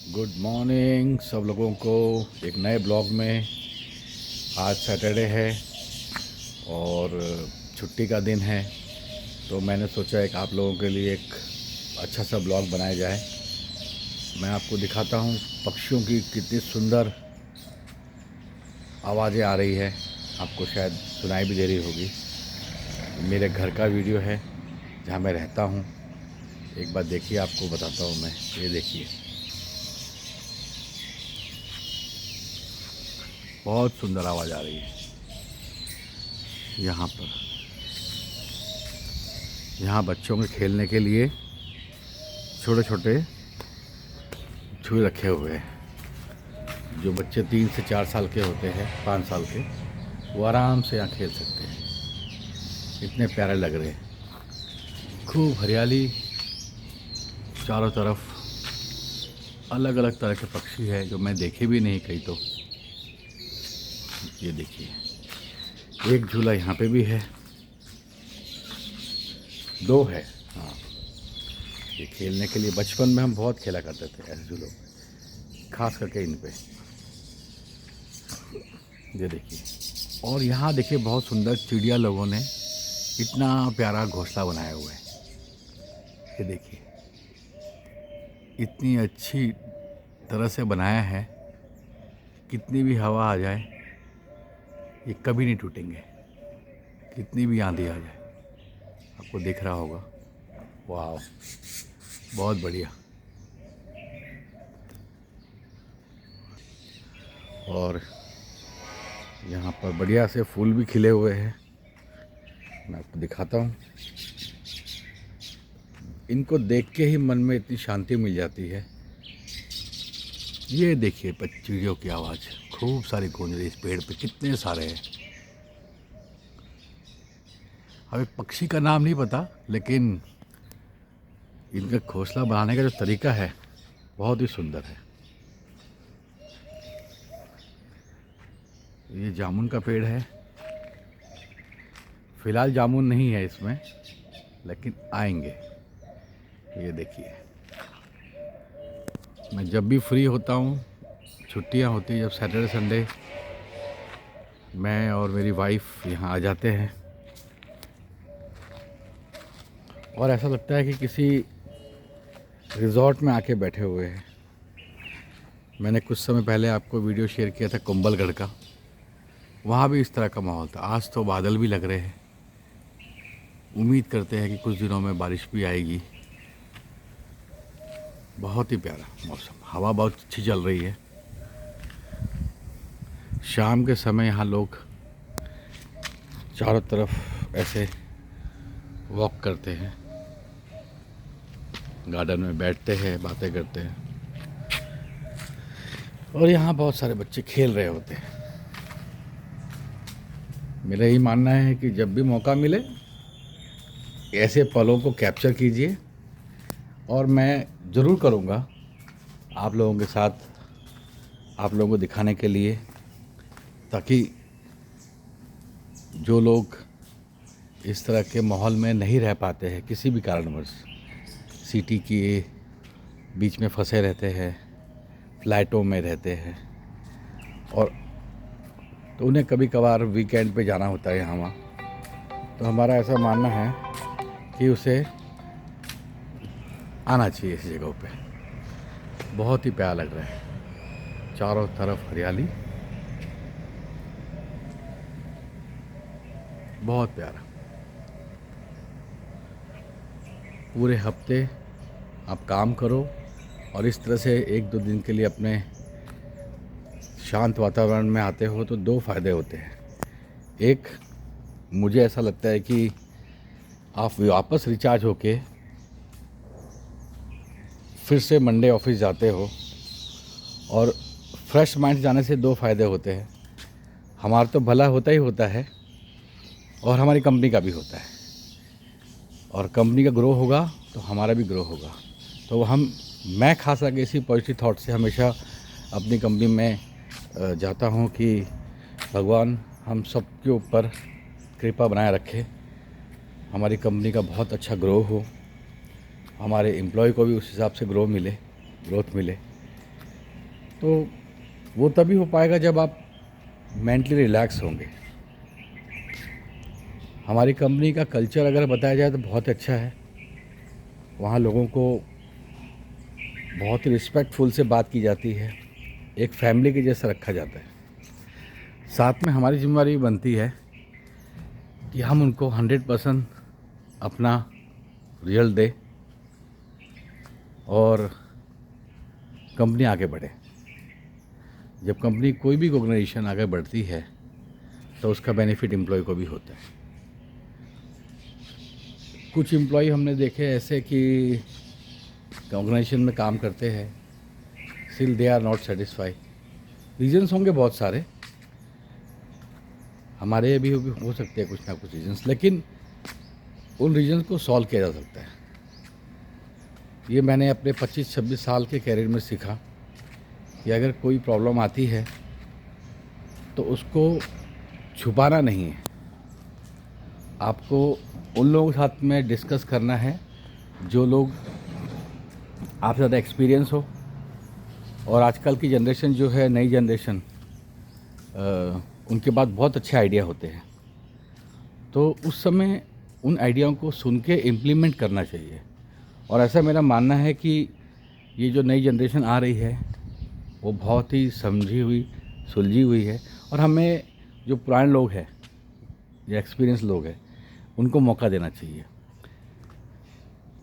Good morning सब लोगों को एक नए ब्लॉग में। आज सैटरडे है और छुट्टी का दिन है, तो मैंने सोचा एक आप लोगों के लिए एक अच्छा सा ब्लॉग बनाया जाए। मैं आपको दिखाता हूँ पक्षियों की कितनी सुंदर आवाज़ें आ रही है। आपको शायद सुनाई भी दे रही होगी। मेरे घर का वीडियो है जहाँ मैं रहता हूँ। एक बार देखिए, आपको बताता हूँ मैं। ये देखिए, बहुत सुंदर आवाज़ आ रही है यहाँ पर। यहाँ बच्चों के खेलने के लिए छोटे छोटे झूले रखे हुए हैं। जो बच्चे 3 से 4 साल के होते हैं, 5 साल के, वो आराम से यहाँ खेल सकते हैं। इतने प्यारे लग रहे हैं। खूब हरियाली चारों तरफ। अलग अलग तरह के पक्षी हैं जो मैं देखे भी नहीं कहीं। तो ये देखिए, एक झूला यहाँ पे भी है, 2 है। हाँ, ये खेलने के लिए बचपन में हम बहुत खेला करते थे ऐसे झूलों पे, खास करके इन पे। ये देखिए, और यहाँ देखिए बहुत सुंदर चिड़िया लोगों ने इतना प्यारा घोंसला बनाया हुआ है। ये देखिए, इतनी अच्छी तरह से बनाया है। कितनी भी हवा आ जाए ये कभी नहीं टूटेंगे, कितनी भी आंधी आ जाए। आपको दिख रहा होगा। वाह, बहुत बढ़िया। और यहाँ पर बढ़िया से फूल भी खिले हुए हैं। मैं आपको दिखाता हूँ। इनको देख के ही मन में इतनी शांति मिल जाती है। ये देखिए, चिड़ियों की आवाज़ खूब सारी गूंज रही। इस पेड़ पे कितने सारे हैं। हमें पक्षी का नाम नहीं पता, लेकिन इनका घोंसला बनाने का जो तरीका है बहुत ही सुंदर है। ये जामुन का पेड़ है। फ़िलहाल जामुन नहीं है इसमें, लेकिन आएंगे। ये देखिए, मैं जब भी फ्री होता हूँ, छुट्टियाँ होती हैं, जब सैटरडे संडे, मैं और मेरी वाइफ यहाँ आ जाते हैं। और ऐसा लगता है कि किसी रिज़ॉर्ट में आके बैठे हुए हैं। मैंने कुछ समय पहले आपको वीडियो शेयर किया था कुंभलगढ़ का। वहाँ भी इस तरह का माहौल था। आज तो बादल भी लग रहे हैं। उम्मीद करते हैं कि कुछ दिनों में बारिश भी आएगी। बहुत ही प्यारा मौसम, हवा बहुत अच्छी चल रही है। शाम के समय यहाँ लोग चारों तरफ ऐसे वॉक करते हैं, गार्डन में बैठते हैं, बातें करते हैं। और यहाँ बहुत सारे बच्चे खेल रहे होते हैं। मेरा यही मानना है कि जब भी मौका मिले ऐसे पलों को कैप्चर कीजिए। और मैं ज़रूर करूँगा आप लोगों के साथ, आप लोगों को दिखाने के लिए, ताकि जो लोग इस तरह के माहौल में नहीं रह पाते हैं किसी भी कारणवश, सिटी के बीच में फंसे रहते हैं, फ्लैटों में रहते हैं, और तो उन्हें कभी कभार वीकेंड पे जाना होता है यहाँ वहाँ, तो हमारा ऐसा मानना है कि उसे आना चाहिए इस जगहों पे। बहुत ही प्यारा लग रहा है, चारों तरफ हरियाली, बहुत प्यारा। पूरे हफ्ते आप काम करो और इस तरह से 1-2 दिन के लिए अपने शांत वातावरण में आते हो तो 2 फ़ायदे होते हैं। एक, मुझे ऐसा लगता है कि आप वापस रिचार्ज होके फिर से मंडे ऑफिस जाते हो। और फ्रेश माइंड जाने से 2 फ़ायदे होते हैं। हमारा तो भला होता ही होता है और हमारी कंपनी का भी होता है। और कंपनी का ग्रो होगा तो हमारा भी ग्रो होगा। तो मैं खास करके इसी पॉजिटिव थॉट से हमेशा अपनी कंपनी में जाता हूँ कि भगवान हम सब के ऊपर कृपा बनाए रखे, हमारी कंपनी का बहुत अच्छा ग्रो हो, हमारे एम्प्लॉय को भी उस हिसाब से ग्रोथ मिले। तो वो तभी हो पाएगा जब आप मेंटली रिलैक्स होंगे। हमारी कंपनी का कल्चर अगर बताया जाए तो बहुत अच्छा है। वहाँ लोगों को बहुत ही रिस्पेक्टफुल से बात की जाती है, एक फैमिली के जैसा रखा जाता है। साथ में हमारी जिम्मेदारी भी बनती है कि हम उनको 100% अपना रिजल्ट दें और कंपनी आगे बढ़े। जब कंपनी कोई भी ऑर्गेनाइजेशन आगे बढ़ती है तो उसका बेनिफिट एम्प्लॉय को भी होता है। कुछ एम्प्लॉय हमने देखे ऐसे कि ऑर्गेनाइजेशन में काम करते हैं, still they are not satisfy. Reasons होंगे बहुत सारे, हमारे भी हो सकते हैं कुछ ना कुछ रीजन्स, लेकिन उन रीजन्स को सॉल्व किया जा सकता है। ये मैंने अपने 25-26 साल के कैरियर में सीखा कि अगर कोई प्रॉब्लम आती है तो उसको छुपाना नहीं है, आपको उन लोगों के साथ में डिस्कस करना है जो लोग आपसे ज़्यादा एक्सपीरियंस हो। और आजकल की जनरेशन जो है, नई जनरेशन, उनके पास बहुत अच्छे आइडिया होते हैं। तो उस समय उन आइडियाओं को सुन के इम्प्लीमेंट करना चाहिए। और ऐसा मेरा मानना है कि ये जो नई जनरेशन आ रही है वो बहुत ही समझी हुई, सुलझी हुई है। और हमें जो पुराने लोग हैं, जो एक्सपीरियंस लोग हैं, उनको मौका देना चाहिए।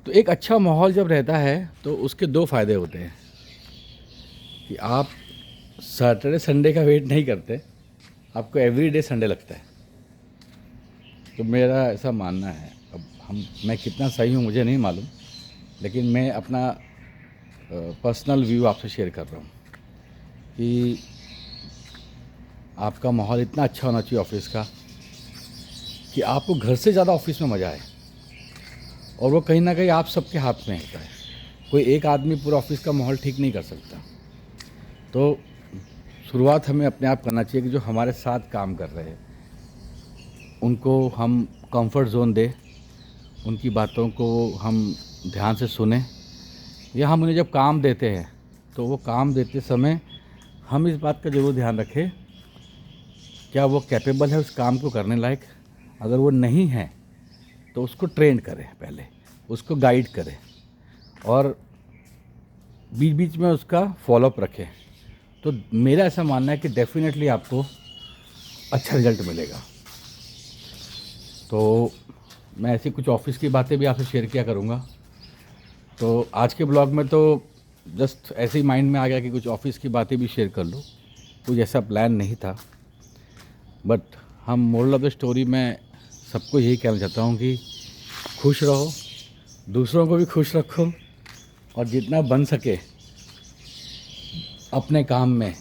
तो एक अच्छा माहौल जब रहता है तो उसके दो फ़ायदे होते हैं कि आप सैटरडे संडे का वेट नहीं करते, आपको एवरीडे संडे लगता है। तो मेरा ऐसा मानना है। अब मैं कितना सही हूँ मुझे नहीं मालूम, लेकिन मैं अपना पर्सनल व्यू आपसे शेयर कर रहा हूँ कि आपका माहौल इतना अच्छा होना चाहिए ऑफिस का कि आपको घर से ज़्यादा ऑफिस में मज़ा आए। और वो कहीं ना कहीं आप सबके हाथ में होता है। कोई एक आदमी पूरा ऑफिस का माहौल ठीक नहीं कर सकता। तो शुरुआत हमें अपने आप करना चाहिए कि जो हमारे साथ काम कर रहे हैं उनको हम कंफर्ट जोन दें, उनकी बातों को हम ध्यान से सुने। या हम उन्हें जब काम देते हैं तो वो काम देते समय हम इस बात का ज़रूर ध्यान रखें क्या वो कैपेबल है उस काम को करने लायक। अगर वो नहीं है तो उसको ट्रेन करें, पहले उसको गाइड करें और बीच बीच में उसका फॉलोअप रखें। तो मेरा ऐसा मानना है कि डेफिनेटली आपको अच्छा रिजल्ट मिलेगा। तो मैं ऐसी कुछ ऑफिस की बातें भी आपसे शेयर किया करूँगा। तो आज के ब्लॉग में तो जस्ट ऐसे ही माइंड में आ गया कि कुछ ऑफिस की बातें भी शेयर कर लूँ। कुछ ऐसा प्लान नहीं था, बट हम मोरल ऑफ द स्टोरी में सबको यही कहना चाहता हूँ कि खुश रहो, दूसरों को भी खुश रखो और जितना बन सके अपने काम में,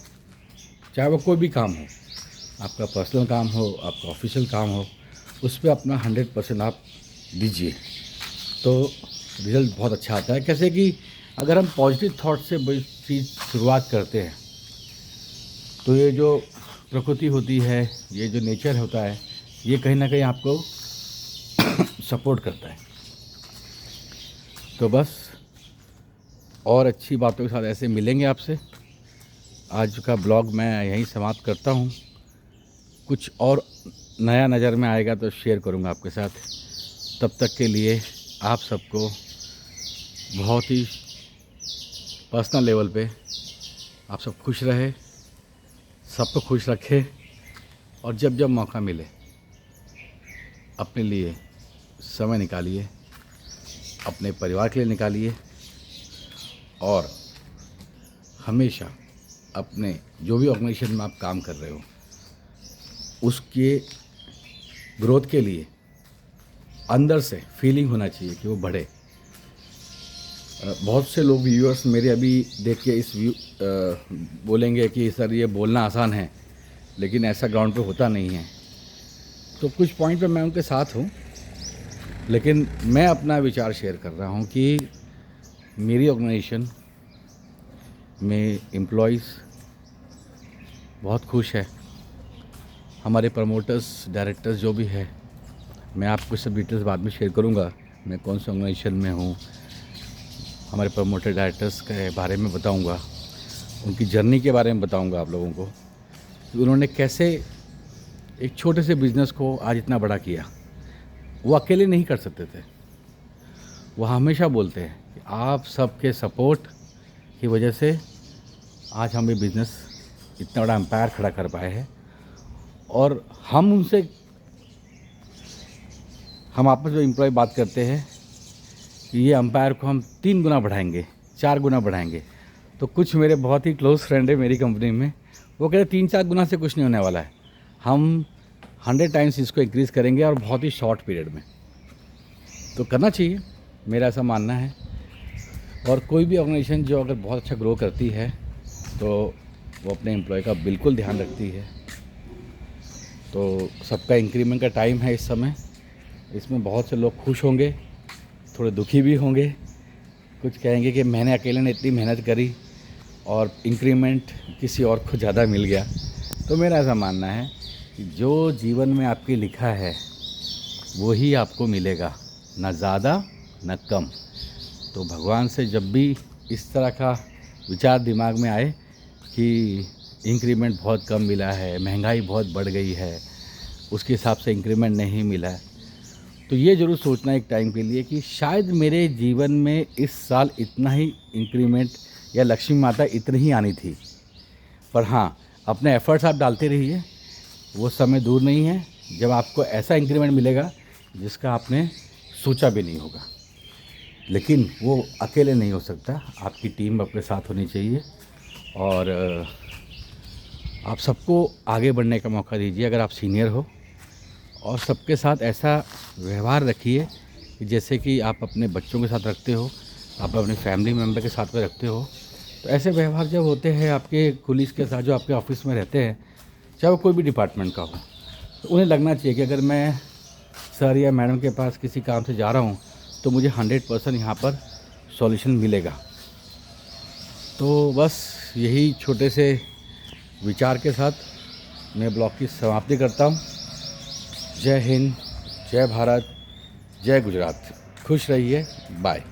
चाहे वो कोई भी काम हो, आपका पर्सनल काम हो, आपका ऑफिशियल काम हो, उस पर अपना 100% आप दीजिए तो रिज़ल्ट बहुत अच्छा आता है। कैसे कि अगर हम पॉजिटिव थॉट से बड़ी चीज़ शुरुआत करते हैं तो ये जो प्रकृति होती है, ये जो नेचर होता है, ये कहीं ना कहीं आपको सपोर्ट करता है। तो बस और अच्छी बातों के साथ ऐसे मिलेंगे आपसे। आज का ब्लॉग मैं यहीं समाप्त करता हूँ। कुछ और नया नज़र में आएगा तो शेयर करूँगा आपके साथ। तब तक के लिए आप सबको बहुत ही पर्सनल लेवल पे आप सब खुश रहे, सबको खुश रखे और जब जब मौका मिले अपने लिए समय निकालिए, अपने परिवार के लिए निकालिए और हमेशा अपने जो भी ऑर्गेनाइजेशन में आप काम कर रहे हो उसके ग्रोथ के लिए अंदर से फीलिंग होना चाहिए कि वो बढ़े। बहुत से लोग व्यूअर्स मेरे अभी देख के इस बोलेंगे कि सर ये बोलना आसान है लेकिन ऐसा ग्राउंड पे होता नहीं है। तो कुछ पॉइंट पे मैं उनके साथ हूँ, लेकिन मैं अपना विचार शेयर कर रहा हूँ कि मेरी ऑर्गेनाइजेशन में एम्प्लॉइज़ बहुत खुश है। हमारे प्रमोटर्स, डायरेक्टर्स जो भी है, मैं आपको सब डिटेल्स बाद में शेयर करूँगा, मैं कौन सी ऑर्गेनाइजेशन में हूँ, हमारे प्रमोटर डायरेक्टर्स के बारे में बताऊँगा। उनकी जर्नी के बारे में बताऊंगा आप लोगों को कि उन्होंने कैसे एक छोटे से बिज़नेस को आज इतना बड़ा किया। वो अकेले नहीं कर सकते थे। वो हमेशा बोलते हैं कि आप सबके सपोर्ट की वजह से आज हम ये बिज़नेस इतना बड़ा एम्पायर खड़ा कर पाए हैं। और हम आपस में एम्प्लॉय बात करते हैं कि ये एम्पायर को हम 3 गुना बढ़ाएंगे, 4 गुना बढ़ाएंगे। तो कुछ मेरे बहुत ही क्लोज फ्रेंड है मेरी कंपनी में, वो कहते 3-4 गुना से कुछ नहीं होने वाला है, हम 100 टाइम्स इसको इंक्रीज़ करेंगे और बहुत ही शॉर्ट पीरियड में। तो करना चाहिए, मेरा ऐसा मानना है। और कोई भी ऑर्गेनाइजेशन जो अगर बहुत अच्छा ग्रो करती है तो वो अपने एम्प्लॉय का बिल्कुल ध्यान रखती है। तो सबका इंक्रीमेंट का टाइम है इस समय। इसमें बहुत से लोग खुश होंगे, थोड़े दुखी भी होंगे। कुछ कहेंगे कि मैंने अकेले ने इतनी मेहनत करी और इंक्रीमेंट किसी और को ज़्यादा मिल गया। तो मेरा ऐसा मानना है कि जो जीवन में आपके लिखा है वही आपको मिलेगा, ना ज़्यादा ना कम। तो भगवान से जब भी इस तरह का विचार दिमाग में आए कि इंक्रीमेंट बहुत कम मिला है, महंगाई बहुत बढ़ गई है, उसके हिसाब से इंक्रीमेंट नहीं मिला है, तो ये ज़रूर सोचना एक टाइम के लिए कि शायद मेरे जीवन में इस साल इतना ही इंक्रीमेंट या लक्ष्मी माता इतनी ही आनी थी। पर हाँ, अपने एफ़र्ट्स आप डालते रहिए, वो समय दूर नहीं है जब आपको ऐसा इंक्रीमेंट मिलेगा जिसका आपने सोचा भी नहीं होगा। लेकिन वो अकेले नहीं हो सकता, आपकी टीम आपके साथ होनी चाहिए। और आप सबको आगे बढ़ने का मौका दीजिए अगर आप सीनियर हो। और सबके साथ ऐसा व्यवहार रखिए कि जैसे कि आप अपने बच्चों के साथ रखते हो, आप अपने फैमिली मेम्बर के साथ में रखते हो। तो ऐसे व्यवहार जब होते हैं आपके कुलीग के साथ जो आपके ऑफिस में रहते हैं, चाहे वो कोई भी डिपार्टमेंट का हो, तो उन्हें लगना चाहिए कि अगर मैं सर या मैडम के पास किसी काम से जा रहा हूँ तो मुझे 100% यहाँ पर सॉल्यूशन मिलेगा। तो बस यही छोटे से विचार के साथ मैं ब्लॉग की समाप्ति करता हूँ। जय हिंद, जय भारत, जय गुजरात। खुश रहिए, बाय।